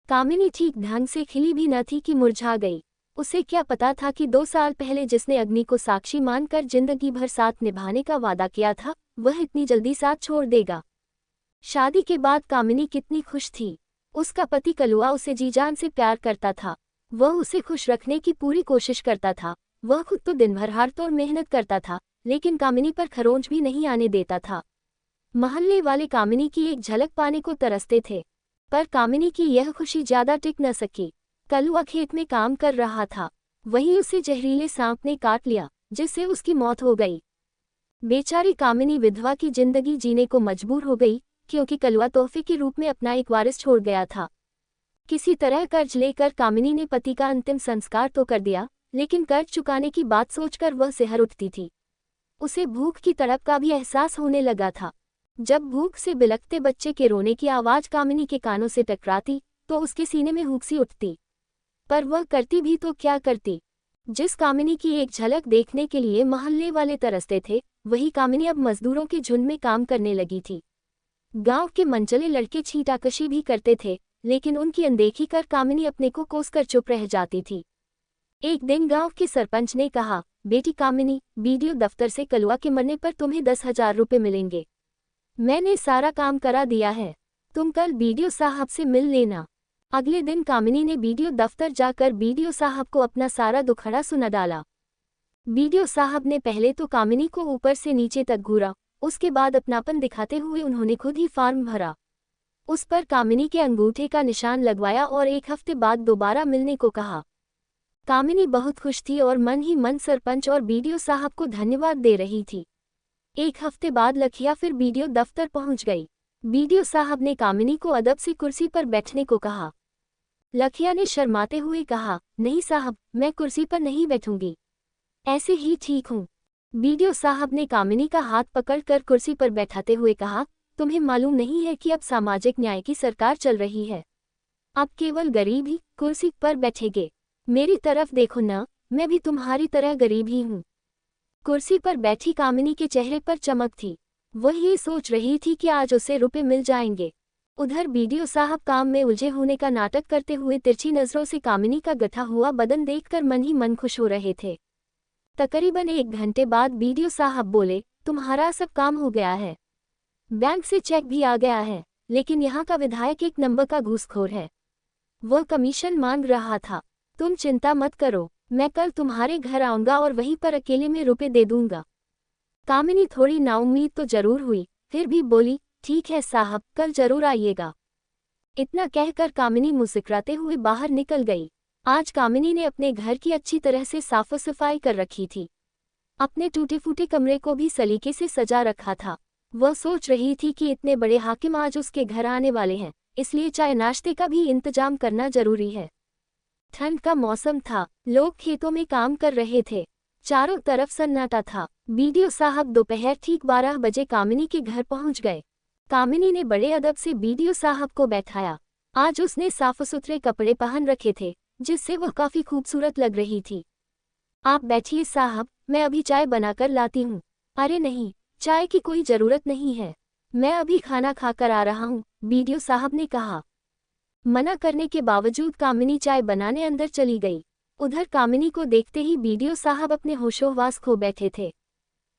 कामिनी ठीक ढंग से खिली भी न थी कि मुरझा गई। उसे क्या पता था कि 2 साल पहले जिसने अग्नि को साक्षी मानकर जिंदगी भर साथ निभाने का वादा किया था, वह इतनी जल्दी साथ छोड़ देगा। शादी के बाद कामिनी कितनी खुश थी। उसका पति कलुआ उसे जी जान से प्यार करता था। वह उसे खुश रखने की पूरी कोशिश करता था। वह खुद तो दिन भर हार तोड़ मेहनत करता था, लेकिन कामिनी पर खरोंच भी नहीं आने देता था। मोहल्ले वाले कामिनी की एक झलक पाने को तरसते थे, पर कामिनी की यह खुशी ज्यादा टिक न सकी। कलुआ खेत में काम कर रहा था, वहीं उसे जहरीले सांप ने काट लिया, जिससे उसकी मौत हो गई। बेचारी कामिनी विधवा की जिंदगी जीने को मजबूर हो गई, क्योंकि कलुआ तोहफे के रूप में अपना एक वारिस छोड़ गया था। किसी तरह कर्ज लेकर कामिनी ने पति का अंतिम संस्कार तो कर दिया, लेकिन कर्ज चुकाने की बात सोचकर वह सिहर उठती थी। उसे भूख की तड़प का भी एहसास होने लगा था। जब भूख से बिलखते बच्चे के रोने की आवाज कामिनी के कानों से टकराती, तो उसके सीने में हुक सी उठती। पर वह करती भी तो क्या करती। जिस कामिनी की एक झलक देखने के लिए मोहल्ले वाले तरसते थे, वही कामिनी अब मजदूरों के झुंड में काम करने लगी थी। गांव के मनचले लड़के छींटाकशी भी करते थे, लेकिन उनकी अनदेखी कर कामिनी अपने को कोसकर चुप रह जाती थी। एक दिन गांव के सरपंच ने कहा, बेटी कामिनी, बीडीओ दफ्तर से कलुआ के मरने पर तुम्हें 10,000 रुपये मिलेंगे। मैंने सारा काम करा दिया है, तुम कल बीडीओ साहब से मिल लेना। अगले दिन कामिनी ने बीडीओ दफ्तर जाकर बीडीओ साहब को अपना सारा दुखड़ा सुना डाला। बीडीओ साहब ने पहले तो कामिनी को ऊपर से नीचे तक घूरा, उसके बाद अपनापन दिखाते हुए उन्होंने खुद ही फॉर्म भरा। उस पर कामिनी के अंगूठे का निशान लगवाया और 1 हफ्ते बाद दोबारा मिलने को कहा। कामिनी बहुत खुश थी और मन ही मन सरपंच और बीडीओ साहब को धन्यवाद दे रही थी। 1 हफ्ते बाद लखिया फिर बीडीओ दफ्तर पहुंच गई। बीडीओ साहब ने कामिनी को अदब से कुर्सी पर बैठने को कहा। लखिया ने शर्माते हुए कहा, नहीं साहब, मैं कुर्सी पर नहीं बैठूंगी, ऐसे ही ठीक हूँ। बीडीओ साहब ने कामिनी का हाथ पकड़कर कुर्सी पर बैठाते हुए कहा, तुम्हें मालूम नहीं है कि अब सामाजिक न्याय की सरकार चल रही है। अब केवल गरीब ही कुर्सी पर बैठेंगे। मेरी तरफ देखो ना, मैं भी तुम्हारी तरह गरीब ही हूँ। कुर्सी पर बैठी कामिनी के चेहरे पर चमक थी। वह ये सोच रही थी कि आज उसे रुपए मिल जाएंगे। उधर बीडीओ साहब काम में उलझे होने का नाटक करते हुए तिरछी नजरों से कामिनी का गठा हुआ बदन देखकर मन ही मन खुश हो रहे थे। तकरीबन 1 घंटे बाद बीडीओ साहब बोले, तुम्हारा सब काम हो गया है। बैंक से चेक भी आ गया है, लेकिन यहाँ का विधायक 1 नंबर का घूसखोर है। वह कमीशन मांग रहा था। तुम चिंता मत करो, मैं कल तुम्हारे घर आऊंगा और वहीं पर अकेले में रुपए दे दूंगा। कामिनी थोड़ी नाउम्मीद तो जरूर हुई, फिर भी बोली, ठीक है साहब, कल जरूर आइएगा। इतना कहकर कामिनी मुस्कुराते हुए बाहर निकल गई। आज कामिनी ने अपने घर की अच्छी तरह से साफ सफाई कर रखी थी। अपने टूटे फूटे कमरे को भी सलीके से सजा रखा था। वह सोच रही थी कि इतने बड़े हाकिम आज उसके घर आने वाले हैं, इसलिए चाय नाश्ते का भी इंतजाम करना जरूरी है। ठंड का मौसम था, लोग खेतों में काम कर रहे थे। चारों तरफ सन्नाटा था। बीडीओ साहब दोपहर ठीक 12 बजे कामिनी के घर पहुंच गए। कामिनी ने बड़े अदब से बीडीओ साहब को बैठाया। आज उसने साफ सुथरे कपड़े पहन रखे थे, जिससे वह काफी खूबसूरत लग रही थी। आप बैठिए साहब, मैं अभी चाय बनाकर लाती हूँ। अरे नहीं, चाय की कोई जरूरत नहीं है, मैं अभी खाना खाकर आ रहा हूँ, बीडीओ साहब ने कहा। मना करने के बावजूद कामिनी चाय बनाने अंदर चली गई। उधर कामिनी को देखते ही बीडीओ साहब अपने होशोहवास खो बैठे थे।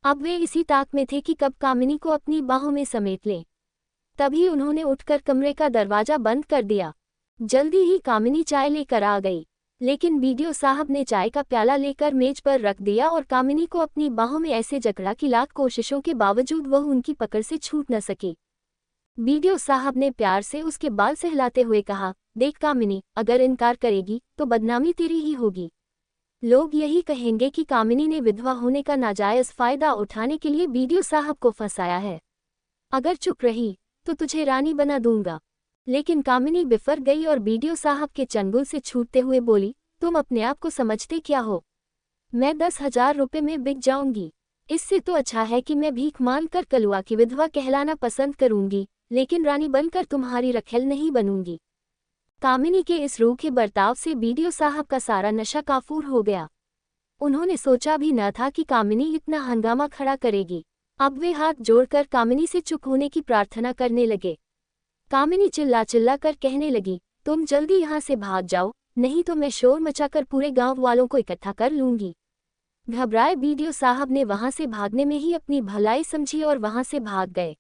अब वे इसी ताक में थे कि कब कामिनी को अपनी बाहों में समेट लें। तभी उन्होंने उठकर कमरे का दरवाजा बंद कर दिया। जल्दी ही कामिनी चाय लेकर आ गई, लेकिन बीडीओ साहब ने चाय का प्याला लेकर मेज पर रख दिया और कामिनी को अपनी बाहों में ऐसे जकड़ा कि लाख कोशिशों के बावजूद वह उनकी पकड़ से छूट न सकी। बीडीओ साहब ने प्यार से उसके बाल सहलाते हुए कहा, देख कामिनी, अगर इनकार करेगी तो बदनामी तेरी ही होगी। लोग यही कहेंगे कि कामिनी ने विधवा होने का नाजायज फायदा उठाने के लिए बीडीओ साहब को फंसाया है। अगर चुप रही तो तुझे रानी बना दूंगा। लेकिन कामिनी बिफर गई और बीडीओ साहब के चंगुल से छूटते हुए बोली, तुम अपने आप को समझते क्या हो? मैं 10,000 रुपये में बिक जाऊंगी। इससे तो अच्छा है कि मैं भीख मांगकर कलुआ की विधवा कहलाना पसंद करूंगी, लेकिन रानी बनकर तुम्हारी रखेल नहीं बनूंगी। कामिनी के इस रूखे बर्ताव से बीडीओ साहब का सारा नशा काफूर हो गया। उन्होंने सोचा भी न था कि कामिनी इतना हंगामा खड़ा करेगी। अब वे हाथ जोड़कर कामिनी से चुप होने की प्रार्थना करने लगे। कामिनी चिल्ला चिल्ला कर कहने लगी, तुम जल्दी यहाँ से भाग जाओ, नहीं तो मैं शोर मचाकर पूरे गांव वालों को इकट्ठा कर लूंगी। घबराए बीडीओ साहब ने वहां से भागने में ही अपनी भलाई समझी और वहां से भाग गए।